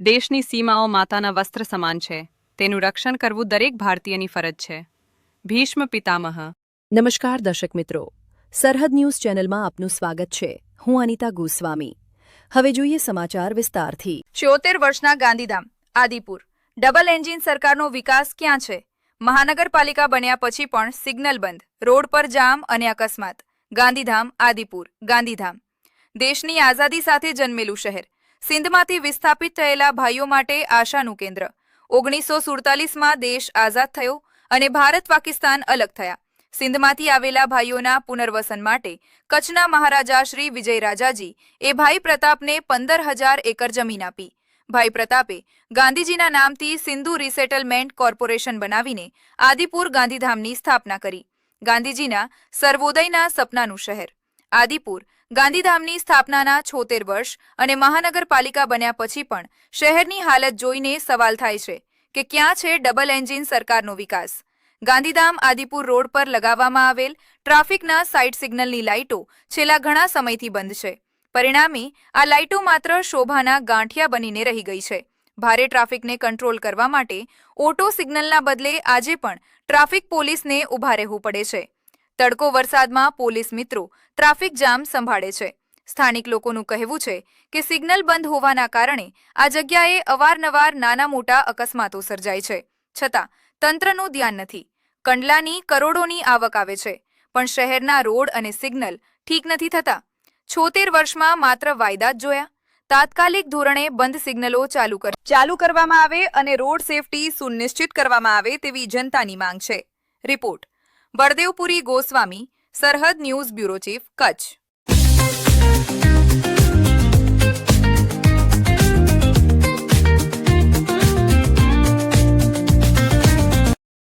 દેશની સીમાઓ માતાના વસ્ત્ર સમાન છે. તેનું રક્ષણ કરવું દરેક ભારતીયની ફરજ છે. ભીષ્મ પિતામહ. નમસ્કાર દર્શક મિત્રો, સરહદ ન્યૂઝ ચેનલમાં આપનું સ્વાગત છે. હું અનિતા ગોસ્વામી. હવે જોઈએ સમાચાર વિસ્તારથી. 74 વર્ષના ગાંધીધામ આદિપુર ડબલ એન્જિન સરકારનો વિકાસ ક્યાં છે? મહાનગરપાલિકા બન્યા પછી પણ સિગ્નલ બંધ, રોડ પર જામ અને અકસ્માત. ગાંધીધામ આદિપુર ગાંધીધામ દેશની આઝાદી સાથે જન્મેલું શહેર, સિંધમાંથી વિસ્થાપિત થયેલા ભાઈઓ માટે આશાનું કેન્દ્ર. 1947માં દેશ આઝાદ થયો અને ભારત પાકિસ્તાન અલગ થયા. સિંધમાંથી આવેલા ભાઈઓના પુનર્વસન માટે કચ્છના મહારાજા શ્રી વિજયરાજાજી એ ભાઈ પ્રતાપને 15,000 એકર જમીન આપી. ભાઈ પ્રતાપે ગાંધીજીના નામથી સિંધુ રિસેટલમેન્ટ કોર્પોરેશન બનાવીને આદિપુર ગાંધીધામની સ્થાપના કરી. ગાંધીજીના સર્વોદયના સપનાનું શહેર આદિપુર ગાંધીધામની સ્થાપનાના 76 વર્ષ અને મહાનગરપાલિકા બન્યા પછી પણ શહેરની હાલત જોઈને સવાલ થાય છે કે ક્યાં છે ડબલ એન્જિન સરકારનો વિકાસ? ગાંધીધામ આદિપુર રોડ પર લગાવવામાં આવેલ ટ્રાફિકના સાઇડ સિગ્નલની લાઇટો છેલ્લા ઘણા સમયથી બંધ છે. પરિણામે આ લાઇટો માત્ર શોભાના ગાંઠિયા બનીને રહી ગઈ છે. ભારે ટ્રાફિકને કંટ્રોલ કરવા માટે ઓટો સિગ્નલના બદલે આજે પણ ટ્રાફિક પોલીસને ઊભા રહેવું પડે છે. તડકો વરસાદમાં પોલીસ મિત્રો ટ્રાફિક જામ સંભાળે છે. સ્થાનિક લોકોનું કહેવું છે કે સિગ્નલ બંધ હોવાના કારણે આ જગ્યાએ અવારનવાર નાના મોટા અકસ્માતો સર્જાય છે. છતાં તંત્રનું ધ્યાન નથી. કંડલાની કરોડોની આવક આવે છે, પણ શહેરના રોડ અને સિગ્નલ ઠીક નથી થતા. 76 વર્ષમાં માત્ર વાયદા જ જોયા. તાત્કાલિક ધોરણે બંધ સિગ્નલો ચાલુ કરવામાં આવે અને રોડ સેફટી સુનિશ્ચિત કરવામાં આવે તેવી જનતાની માંગ છે. રિપોર્ટ બળદેવપુરી ગોસ્વામી, સરહદ ન્યૂઝ બ્યુરો ચીફ, કચ્છ.